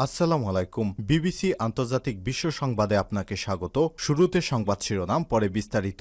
আসসালামু আলাইকুম। বিবিসি আন্তর্জাতিক বিশ্ব সংবাদে আপনাকে স্বাগত। শুরুতে সংবাদ শিরোনাম, পরে বিস্তারিত।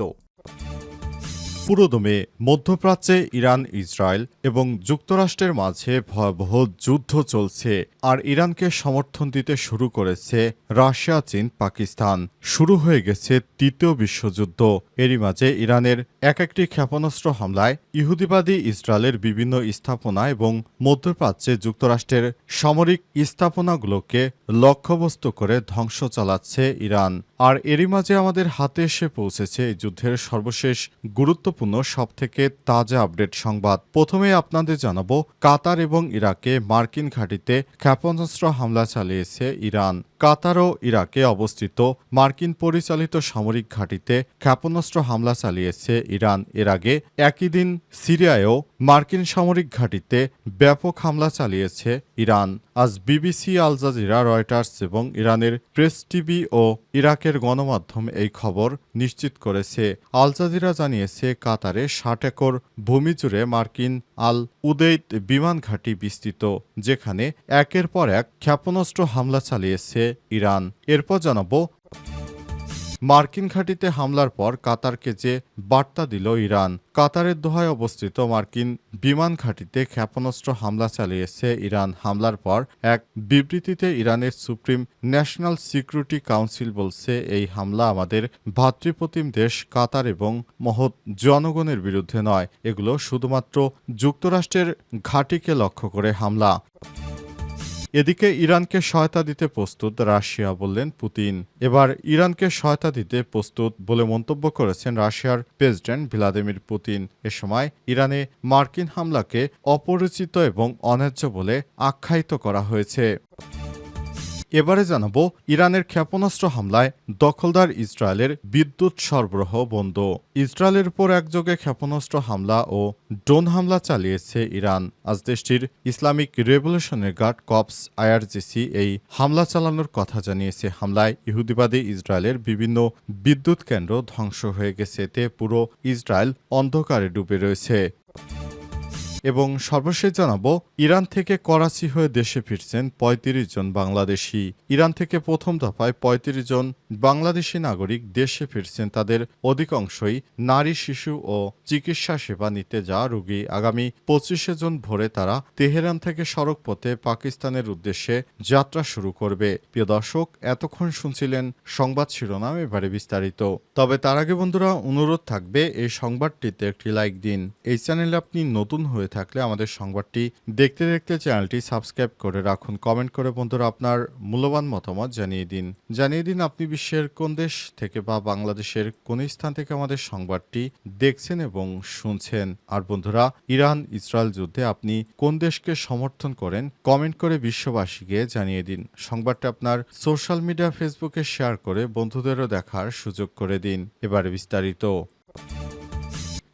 পুরোদমে মধ্যপ্রাচ্যে ইরান, ইসরায়েল এবং যুক্তরাষ্ট্রের মাঝে ভয়াবহ যুদ্ধ চলছে, আর ইরানকে সমর্থন দিতে শুরু করেছে রাশিয়া, চীন, পাকিস্তান। শুরু হয়ে গেছে তৃতীয় বিশ্বযুদ্ধ। এরই মাঝে ইরানের একটি ক্ষেপণাস্ত্র হামলায় ইহুদিবাদী ইসরায়েলের বিভিন্ন স্থাপনা এবং মধ্যপ্রাচ্যে যুক্তরাষ্ট্রের সামরিক স্থাপনাগুলোকে লক্ষ্যবস্তু করে ধ্বংস চালাচ্ছে ইরান। আর এরই মাঝে আমাদের হাতে এসে পৌঁছেছে এই যুদ্ধের সর্বশেষ গুরুত্বপূর্ণ সবথেকে তাজা আপডেট সংবাদ। প্রথমে আপনাদের জানাবো, কাতার এবং ইরাকে মার্কিন ঘাঁটিতে ক্ষেপণাস্ত্র হামলা চালিয়েছে ইরান। কাতার ও ইরাকে অবস্থিত মার্কিন পরিচালিত সামরিক ঘাঁটিতে ক্ষেপণাস্ত্র হামলা চালিয়েছে ইরান। এর আগে একই দিন সিরিয়ায়ও মার্কিন সামরিক ঘাঁটিতে ব্যাপক হামলা চালিয়েছে ইরান। আজ বিবিসি, আল জাজিরা, রয়টার্স এবং ইরানের প্রেস টিভি ও ইরাকের গণমাধ্যম এই খবর নিশ্চিত করেছে। আল জাজিরা জানিয়েছে, কাতারে ৬০ একর ভূমি জুড়ে মার্কিন আল উদেইদ বিমান ঘাঁটি বিস্তৃত, যেখানে একের পর এক ক্ষেপণাস্ত্র হামলা চালিয়েছে ইরান। এরপর জানাবো, মার্কিন ঘাঁটিতে হামলার পর কাতারকে যে বার্তা দিল ইরান। কাতারের দোহায় অবস্থিত মার্কিন বিমান ঘাঁটিতে ক্ষেপণাস্ত্র হামলা চালিয়েছে ইরান। হামলার পর এক বিবৃতিতে ইরানের সুপ্রিম ন্যাশনাল সিকিউরিটি কাউন্সিল বলছে, এই হামলা আমাদের ভ্রাতৃপ্রতিম দেশ কাতার এবং মহৎ জনগণের বিরুদ্ধে নয়, এগুলো শুধুমাত্র যুক্তরাষ্ট্রের ঘাঁটিকে লক্ষ্য করে হামলা। এদিকে ইরানকে সহায়তা দিতে প্রস্তুত রাশিয়া, বললেন পুতিন। এবার ইরানকে সহায়তা দিতে প্রস্তুত বলে মন্তব্য করেছেন রাশিয়ার প্রেসিডেন্ট ভ্লাদিমির পুতিন। এ সময় ইরানে মার্কিন হামলাকে অপরিচিত এবং অন্যায্য বলে আখ্যায়িত করা হয়েছে। এবারে জানাবো, ইরানের ক্ষেপণাস্ত্র হামলায় দখলদার ইসরায়েলের বিদ্যুৎ সরবরাহ বন্ধ। ইসরায়েলের উপর একযোগে ক্ষেপণাস্ত্র হামলা ও ড্রোন হামলা চালিয়েছে ইরান। আজ দেশটির Islamic revolutionary guard corps IRGC এই হামলা চালানোর কথা জানিয়েছে। হামলায় ইহুদিবাদী ইসরায়েলের বিভিন্ন বিদ্যুৎ কেন্দ্র ধ্বংস হয়ে গেছে। এতে পুরো ইসরায়েল অন্ধকারে ডুবে রয়েছে। এবং সর্বশেষ জানাবো, ইরান থেকে করাচি হয়ে দেশে ফিরছেন ৩৫ জন বাংলাদেশি। ইরান থেকে প্রথম দফায় ৩৫ জন বাংলাদেশি নাগরিক দেশে ফিরছেন। তাদের অধিকাংশই নারী, শিশু ও চিকিৎসা সেবা নিতে যাওয়া রোগী। আগামী ২৫শে জুন ভোরে তারা তেহরান থেকে সড়কপথে পাকিস্তানের উদ্দেশ্যে যাত্রা শুরু করবে। প্রিয় দর্শক, এতক্ষণ শুনছিলেন সংবাদ শিরোনাম, এবারে বিস্তারিত। তবে তার আগে বন্ধুরা, অনুরোধ থাকবে এই সংবাদটিতে একটি লাইক দিন। এই চ্যানেলে আপনি নতুন হয়ে থাকলে আমাদের সংবাদটি দেখতে দেখতে চ্যানেলটি সাবস্ক্রাইব করে রাখুন। কমেন্ট করে বন্ধুরা আপনার মূল্যবান মতামত জানিয়ে দিন আপনি বিশ্বের কোন দেশ থেকে বা বাংলাদেশের কোন স্থান থেকে আমাদের সংবাদটি দেখছেন এবং শুনছেন। আর বন্ধুরা, ইরান ইসরায়েল যুদ্ধে আপনি কোন দেশকে সমর্থন করেন কমেন্ট করে বিশ্ববাসীকে জানিয়ে দিন। সংবাদটি আপনার সোশ্যাল মিডিয়া, ফেসবুকে শেয়ার করে বন্ধুদেরও দেখার সুযোগ করে দিন। এবারে বিস্তারিত।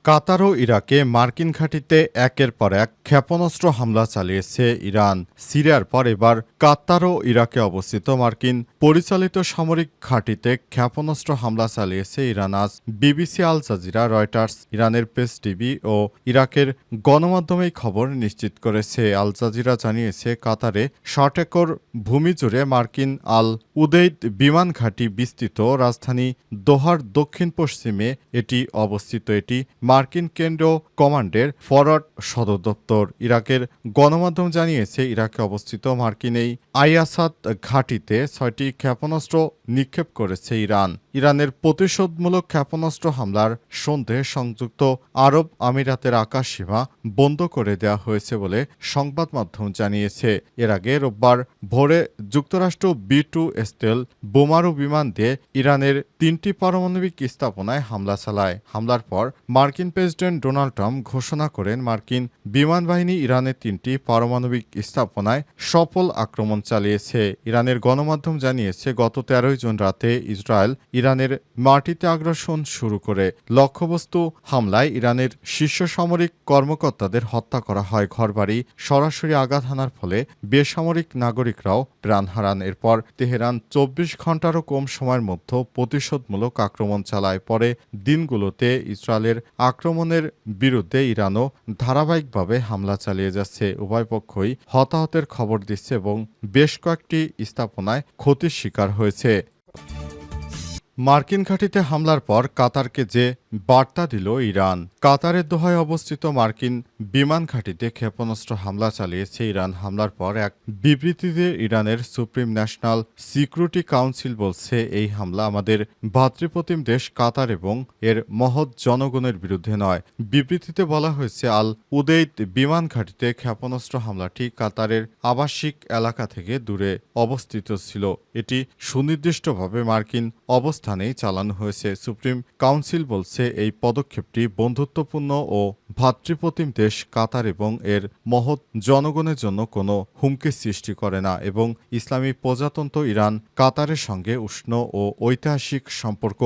কাতার ও ইরাকে মার্কিন ঘাঁটিতে একের পর এক ক্ষেপণাস্ত্র হামলা চালিয়েছে ইরান। সিরিয়ার পর এবার কাতার ও ইরাকে অবস্থিত মার্কিন পরিচালিত সামরিক ঘাঁটিতে ক্ষেপণাস্ত্র হামলা চালিয়েছে ইরান। আজ বিবিসি, আল জাজিরা, রয়টার্স, ইরানের প্রেস টিভি ও ইরাকের গণমাধ্যমে এই খবর নিশ্চিত করেছে। আল জাজিরা জানিয়েছে, কাতারে ৬০ একর ভূমি জুড়ে মার্কিন আল উদেইদ বিমান ঘাঁটি বিস্তৃত। রাজধানী দোহার দক্ষিণ পশ্চিমে এটি অবস্থিত। এটি মার্কিন কেন্দ্রীয় কমান্ডের ফরওয়ার্ড সদর দপ্তর। ইরাকের গণমাধ্যম জানিয়েছে, ইরাকে অবস্থিত মার্কিন এই আইয়াসাদ ঘাঁটিতে ৬টি ক্ষেপণাস্ত্র নিক্ষেপ করেছে ইরান। ইরানের প্রতিশোধমূলক ক্ষেপণাস্ত্র হামলার সন্দেহে সংযুক্ত আরব আমিরাতের আকাশসীমা বন্ধ করে দেওয়া হয়েছে বলে সংবাদ মাধ্যম জানিয়েছে। এর আগে রোববার ভোরে যুক্তরাষ্ট্র B-2 স্টেল বোমারু বিমান দিয়ে ইরানের ৩টি পারমাণবিক স্থাপনায় হামলা চালায়। হামলার পর মার্কিন প্রেসিডেন্ট ডোনাল্ড ট্রাম্প ঘোষণা করেন, মার্কিন বিমান বাহিনী ইরানের ৩টি পারমাণবিক স্থাপনায় সফল আক্রমণ চালিয়েছে। ইরানের গণমাধ্যম জানিয়েছে, গত ১৩ জুন রাতে ইসরায়েল ইরানের মাটিতে আগ্রাসন শুরু করে। লক্ষ্যবস্তু হামলায় ইরানের শীর্ষ সামরিক কর্মকর্তাদের হত্যা করা হয়। ঘরবাড়ি সরাসরি আঘাত হানার ফলে বেসামরিক নাগরিকরাও প্রাণ হারান। এরপর তেহরান ২৪ ঘন্টারও কম সময়ের মধ্যে প্রতিশোধমূলক আক্রমণ চালায়। পরে দিনগুলোতে ইসরায়েলের আক্রমণের বিরুদ্ধে ইরানও ধারাবাহিকভাবে হামলা চালিয়ে যাচ্ছে। উভয় পক্ষই হতাহতের খবর দিচ্ছে এবং বেশ কয়েকটি স্থাপনায় ক্ষতির শিকার হয়েছে। মার্কিন ঘাঁটিতে হামলার পর কাতারকে যে বার্তা দিল ইরান। কাতারের দোহায় অবস্থিত মার্কিন বিমান ঘাঁটিতে ক্ষেপণাস্ত্র হামলা চালিয়েছে ইরান। হামলার পর এক বিবৃতিতে ইরানের সুপ্রিম ন্যাশনাল সিকিউরিটি কাউন্সিল বলছে, এই হামলা আমাদের ভ্রাতৃপ্রতিম দেশ কাতার এবং এর মহৎ জনগণের বিরুদ্ধে নয়। বিবৃতিতে বলা হয়েছে, আল উদেইদ বিমান ঘাঁটিতে ক্ষেপণাস্ত্র হামলাটি কাতারের আবাসিক এলাকা থেকে দূরে অবস্থিত ছিল। এটি সুনির্দিষ্টভাবে মার্কিন অবস্থানেই চালানো হয়েছে। সুপ্রিম কাউন্সিল বলছে, এই পদক্ষেপটি বন্ধুত্বপূর্ণ ও ভ্রাতৃপ্রতিম দেশ কাতার এবং এর মহৎ জনগণের জন্য কোনো হুমকি সৃষ্টি করে না এবং ইসলামী প্রজাতন্ত্র ইরান কাতারের সঙ্গে উষ্ণ ও ঐতিহাসিক সম্পর্ক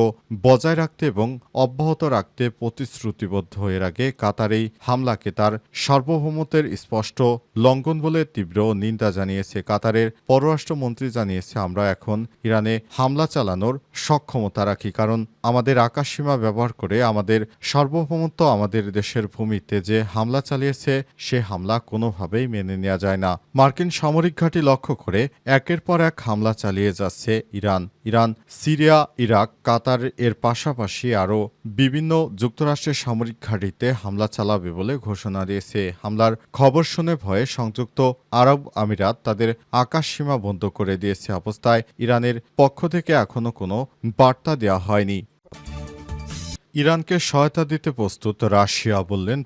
বজায় রাখতে এবং অব্যাহত রাখতে প্রতিশ্রুতিবদ্ধ। এর আগে কাতার এই হামলাকে তার সার্বভৌমত্বের স্পষ্ট লঙ্ঘন বলে তীব্র নিন্দা জানিয়েছে। কাতারের পররাষ্ট্রমন্ত্রী জানিয়েছে, আমরা এখন ইরানে হামলা চালানোর সক্ষমতা রাখি, কারণ আমাদের আকাশসীমা ব্যবহার করে আমাদের সার্বভৌমত্ব, আমাদের দেশের ভূমিতে যে হামলা চালিয়েছে সে হামলা কোনোভাবেই মেনে নেওয়া যায় না। মার্কিন সামরিক ঘাঁটি লক্ষ্য করে একের পর এক হামলা চালিয়ে যাচ্ছে ইরান সিরিয়া, ইরাক, কাতার এর পাশাপাশি আরও বিভিন্ন যুক্তরাষ্ট্রের সামরিক ঘাঁটিতে হামলা চালাবে বলে ঘোষণা দিয়েছে। হামলার খবর শুনে ভয়ে সংযুক্ত আরব আমিরাত তাদের আকাশসীমা বন্ধ করে দিয়েছে। অবস্থায় ইরানের পক্ষ থেকে এখনো কোনো বার্তা দেওয়া হয়নি। ইরানকে সহায়তা দিতে প্রস্তুত রাশিয়া, বললেন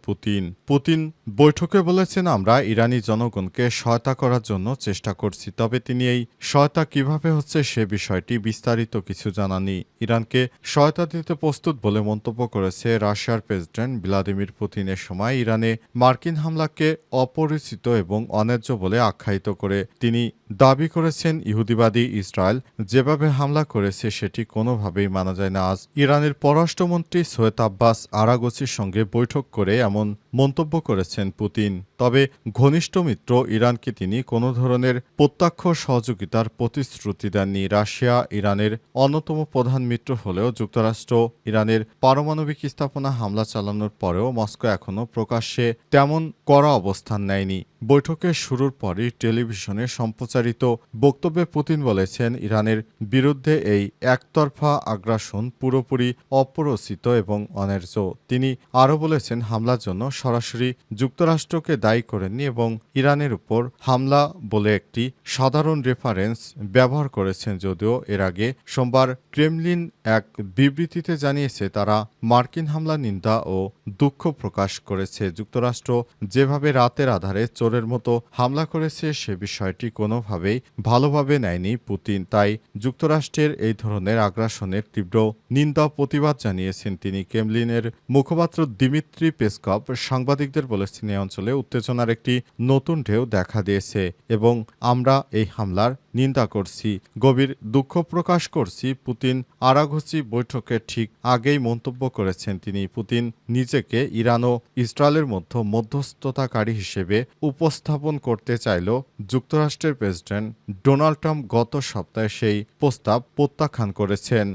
পুতিন বৈঠকে বলেছেন, আমরা ইরানি জনগণকে সহায়তা করার জন্য চেষ্টা করছি, তবে তিনি এই সহায়তা কিভাবে হচ্ছে সে বিষয়টি বিস্তারিত কিছু জানাননি। ইরানকে সহায়তা দিতে প্রস্তুত বলে মন্তব্য করেছে রাশিয়ার প্রেসিডেন্ট ভ্লাদিমির পুতিনের সময় ইরানে মার্কিন হামলাকে অপরিচিত এবং অন্যায্য বলে আখ্যায়িত করে তিনি দাবি করেছেন, ইহুদিবাদী ইসরায়েল যেভাবে হামলা করেছে সেটি কোনোভাবেই মানা যায় না। আজ ইরানের পররাষ্ট্রমন্ত্রী সৈয়দ আব্বাস আরাগচির সঙ্গে বৈঠক করে এমন মন্তব্য করেছেন পুতিন। তবে ঘনিষ্ঠ মিত্র ইরানকে তিনি কোনো ধরনের প্রত্যক্ষ সহযোগিতার প্রতিশ্রুতি দেননি। রাশিয়া ইরানের অন্যতম প্রধান মিত্র হলেও যুক্তরাষ্ট্র ইরানের পারমাণবিক স্থাপনা হামলা চালানোর পরেও মস্কো এখনও প্রকাশ্যে তেমন কড়া অবস্থান নেয়নি। বৈঠকের শুরুর পরই টেলিভিশনে সম্প্রচারিত বক্তব্যে পুতিন বলেছেন, ইরানের বিরুদ্ধে এই একতরফা আগ্রাসন পুরোপুরি অপরিচিত এবং অন্যায্য। তিনি আরও বলেছেন, হামলার জন্য সরাসরি যুক্তরাষ্ট্রকে দায়ী করেননি এবং ইরানের উপর হামলা বলে একটি সাধারণ রেফারেন্স ব্যবহার করেছেন। যদিও এর আগে সোমবার ক্রেমলিন এক বিবৃতিতে জানিয়েছে, তারা মার্কিন হামলা নিন্দা ও দুঃখ প্রকাশ করেছে। যুক্তরাষ্ট্র যেভাবে রাতের আধারে চোরের মতো হামলা করেছে সে বিষয়টি কোনোভাবেই ভালোভাবে নেয়নি পুতিন। তাই যুক্তরাষ্ট্রের এই ধরনের আগ্রাসনের তীব্র নিন্দা প্রতিবাদ জানিয়েছেন তিনি। ক্রেমলিনের মুখপাত্র দিমিত্রি পেসকভ সাংবাদিকদের বলেছেন, এই অঞ্চলে উত্তেজনার একটি নতুন ঢেউ দেখা দিয়েছে এবং আমরা এই হামলার নিন্দা করছি, গভীর দুঃখ প্রকাশ করছি। পুতিন আরাঘচি বৈঠকের ঠিক আগেই মন্তব্য করেছেন তিনি। পুতিন নিজেকে ইরান ও ইসরায়েলের মধ্যে মধ্যস্থতাকারী হিসেবে উপস্থাপন করতে চাইলেও যুক্তরাষ্ট্রের প্রেসিডেন্ট ডোনাল্ড ট্রাম্প গত সপ্তাহে সেই প্রস্তাব প্রত্যাখ্যান করেছেন।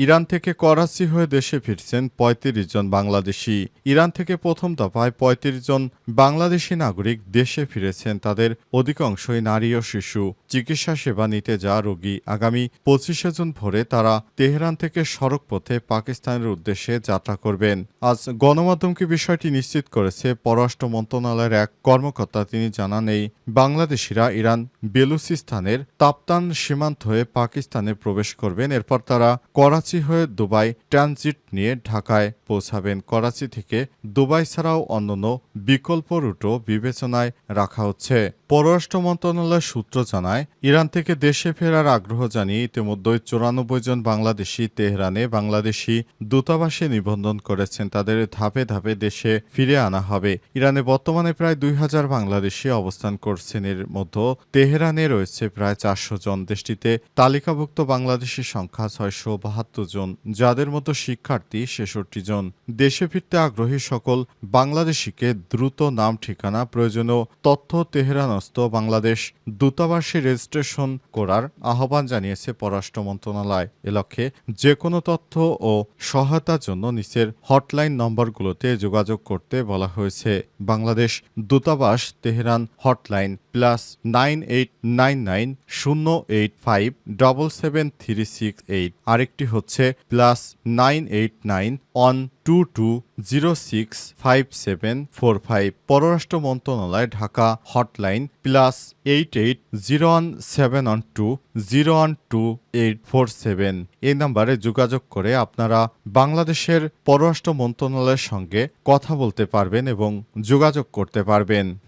ইরান থেকে করাচি হয়ে দেশে ফিরছেন ৩৫ জন বাংলাদেশি। ইরান থেকে প্রথম দফায় ৩৫ জন বাংলাদেশি নাগরিক দেশে ফিরেছেন। তাদের অধিকাংশই নারী ও শিশু। চিকিৎসা সেবা নিতে যাওয়া রোগী। আগামী ২৫শে জুন ভোরে তারা তেহরান থেকে সড়কপথে পাকিস্তানের উদ্দেশ্যে যাত্রা করবেন। আজ গণমাধ্যমকে বিষয়টি নিশ্চিত করেছে পররাষ্ট্র মন্ত্রণালয়ের এক কর্মকর্তা। তিনি জানান, এই বাংলাদেশিরা ইরান বেলুচিস্তানের তাপ্তান সীমান্ত হয়ে পাকিস্তানে প্রবেশ করবেন। এরপর তারা করাচি হয়ে দুবাই ট্রানজিট নিয়ে ঢাকায় পৌঁছাবেন। করাচি থেকে দুবাই ছাড়াও অন্যান্য বিকল্প রুটও বিবেচনায় রাখা হচ্ছে। পররাষ্ট্র মন্ত্রণালয় সূত্র জানায়, ইরান থেকে দেশে ফেরার আগ্রহ জানিয়ে ইতিমধ্যে ৯৪ জন বাংলাদেশি তেহরানে বাংলাদেশি দূতাবাসে নিবন্ধন করেছেন। তাদের ধাপে ধাপে দেশে ফিরে আনা হবে। ইরানে বর্তমানে প্রায় ২,০০০ বাংলাদেশি অবস্থান করছেন। এর মধ্যে তেহরানে রয়েছে প্রায় ৪০০ জন। দেশটিতে তালিকাভুক্ত বাংলাদেশির সংখ্যা ৬৭২ ৭২ জন, যাদের মতো শিক্ষার্থী ৬৬ জন। দেশে ফিরতে আগ্রহী সকল বাংলাদেশিকে দ্রুত নাম ঠিকানা প্রয়োজনীয় তথ্য তেহরানস্থ বাংলাদেশ দূতাবাসে রেজিস্ট্রেশন করার আহ্বান জানিয়েছে পররাষ্ট্র মন্ত্রণালয়। এ লক্ষ্যে যে কোনো তথ্য ও সহায়তার জন্য নিচের হটলাইন নম্বরগুলোতে যোগাযোগ করতে বলা হয়েছে। বাংলাদেশ দূতাবাস তেহরান হটলাইন +9899 085 77368, আরেকটি হচ্ছে +989 122065745। পররাষ্ট্র মন্ত্রণালয় ঢাকা হটলাইন +88 01712 012847। এই নম্বরে যোগাযোগ করে আপনারা বাংলাদেশের পররাষ্ট্র মন্ত্রণালয়ের সঙ্গে কথা বলতে পারবেন এবং যোগাযোগ করতে পারবেন।